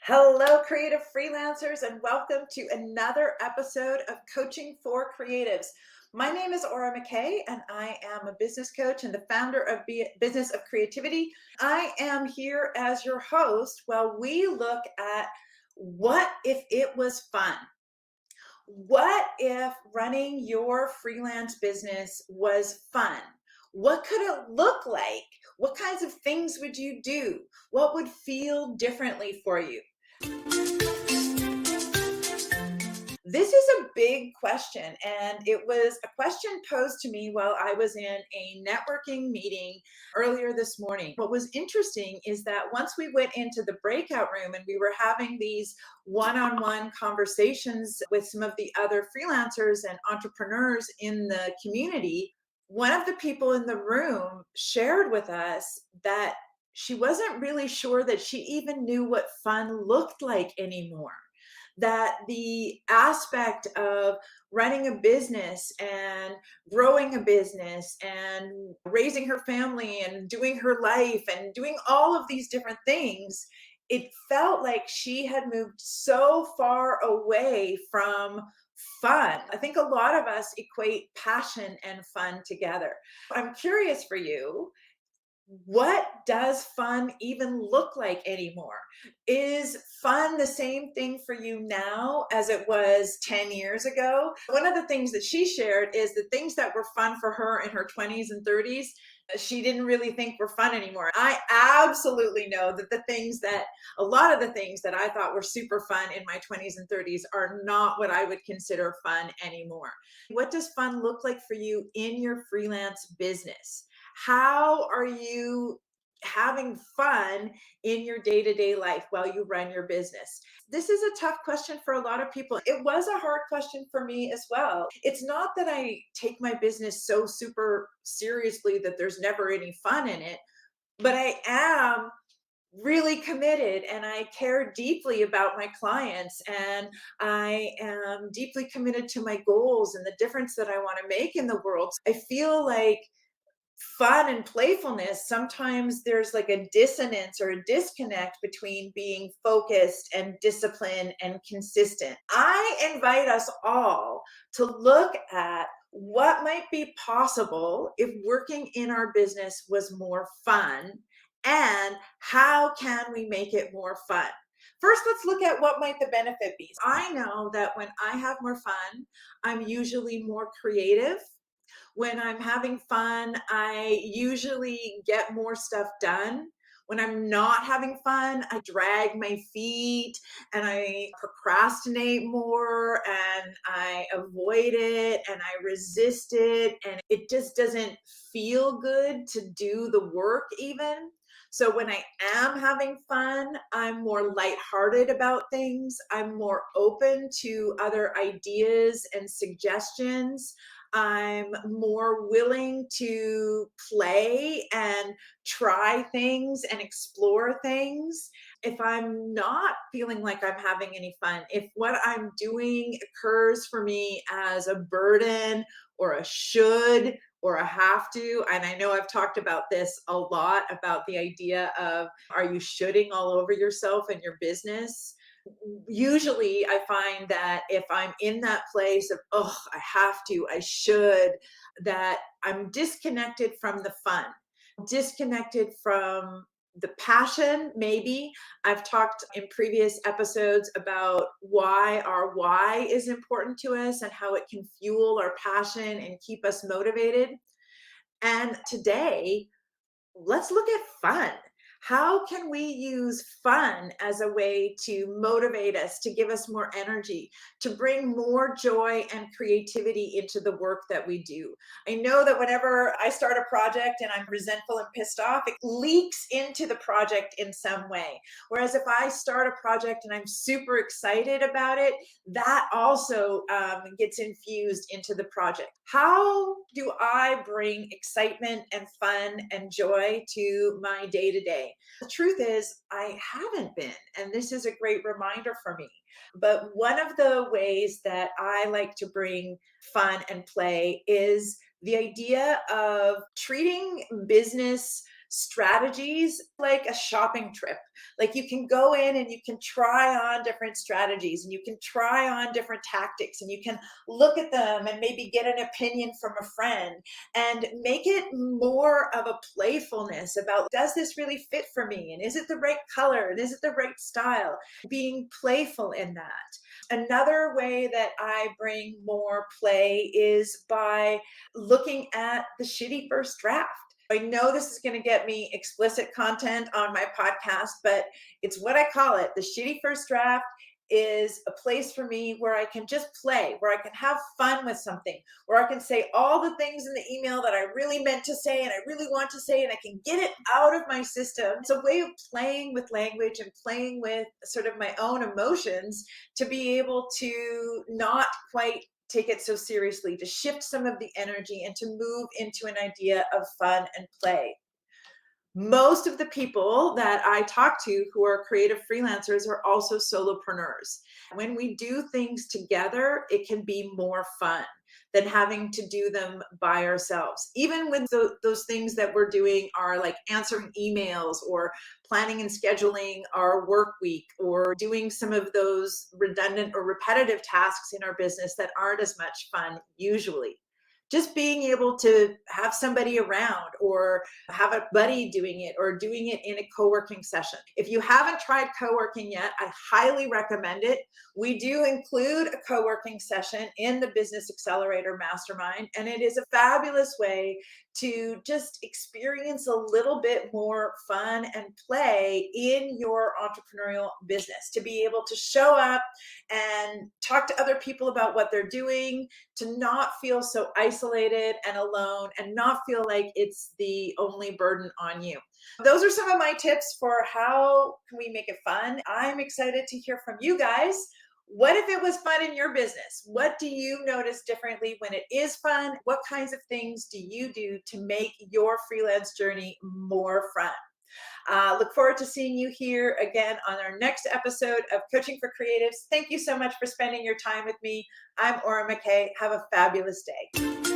Hello, creative freelancers, and welcome to another episode of Coaching for Creatives. My name is McKay, and I am a business coach and the founder of Business of Creativity. I am here as your host while we look at what if it was fun? What if running your freelance business was fun? What could it look like? What kinds of things would you do? What would feel differently for you? This is a big question, and it was a question posed to me while I was in a networking meeting earlier this morning. What was interesting is that once we went into the breakout room and we were having these one-on-one conversations with some of the other freelancers and entrepreneurs in the community, one of the people in the room shared with us that she wasn't really sure that she even knew what fun looked like anymore, that the aspect of running a business and growing a business and raising her family and doing her life and doing all of these different things, it felt like she had moved so far away from fun. I think a lot of us equate passion and fun together. I'm curious for you, what does fun even look like anymore? Is fun the same thing for you now as it was 10 years ago? One of the things that she shared is the things that were fun for her in her 20s and 30s, she didn't really think were fun anymore. I absolutely know that a lot of the things that I thought were super fun in my 20s and 30s are not what I would consider fun anymore. What does fun look like for you in your freelance business? How are you having fun in your day-to-day life while you run your business? This is a tough question for a lot of people. It was a hard question for me as well. It's not that I take my business so super seriously that there's never any fun in it, but I am really committed and I care deeply about my clients, and I am deeply committed to my goals and the difference that I want to make in the world. I feel like fun and playfulness, sometimes there's like a dissonance or a disconnect between being focused and disciplined and consistent. I invite us all to look at what might be possible if working in our business was more fun, and how can we make it more fun. First, let's look at what might the benefit be. I know that when I have more fun, I'm usually more creative. When I'm having fun, I usually get more stuff done. When I'm not having fun, I drag my feet and I procrastinate more and I avoid it and I resist it, and it just doesn't feel good to do the work even. So when I am having fun, I'm more lighthearted about things. I'm more open to other ideas and suggestions. I'm more willing to play and try things and explore things. If I'm not feeling like I'm having any fun, if what I'm doing occurs for me as a burden or a should or a have to, and I know I've talked about this a lot about the idea of, are you shoulding all over yourself and your business? Usually I find that if I'm in that place of, oh, I have to, I should, that I'm disconnected from the fun, disconnected from the passion. Maybe I've talked in previous episodes about why our why is important to us and how it can fuel our passion and keep us motivated. And today, let's look at fun. How can we use fun as a way to motivate us, to give us more energy, to bring more joy and creativity into the work that we do? I know that whenever I start a project and I'm resentful and pissed off, it leaks into the project in some way. Whereas if I start a project and I'm super excited about it, that also gets infused into the project. How do I bring excitement and fun and joy to my day to day? The truth is, I haven't been, and this is a great reminder for me. But one of the ways that I like to bring fun and play is the idea of treating business strategies like a shopping trip. Like you can go in and you can try on different strategies and you can try on different tactics and you can look at them and maybe get an opinion from a friend and make it more of a playfulness about, does this really fit for me? And is it the right color? And is it the right style? Being playful in that. Another way that I bring more play is by looking at the shitty first draft. I know this is going to get me explicit content on my podcast, but it's what I call it. The shitty first draft is a place for me where I can just play, where I can have fun with something, where I can say all the things in the email that I really meant to say and I really want to say, and I can get it out of my system. It's a way of playing with language and playing with sort of my own emotions to be able to not quite take it so seriously, to shift some of the energy and to move into an idea of fun and play. Most of the people that I talk to who are creative freelancers are also solopreneurs. When we do things together, it can be more fun than having to do them by ourselves. Even when those things that we're doing are like answering emails or planning and scheduling our work week or doing some of those redundant or repetitive tasks in our business that aren't as much fun usually. Just being able to have somebody around or have a buddy doing it or doing it in a co-working session. If you haven't tried co-working yet, I highly recommend it. We do include a co-working session in the Business Accelerator Mastermind, and it is a fabulous way to just experience a little bit more fun and play in your entrepreneurial business, to be able to show up and talk to other people about what they're doing, to not feel so isolated and alone and not feel like it's the only burden on you. Those are some of my tips for how can we make it fun. I'm excited to hear from you guys. What if it was fun in your business? What do you notice differently when it is fun? What kinds of things do you do to make your freelance journey more fun? Look forward to seeing you here again on our next episode of Coaching for Creatives. Thank you so much for spending your time with me. I'm Aura McKay. Have a fabulous day.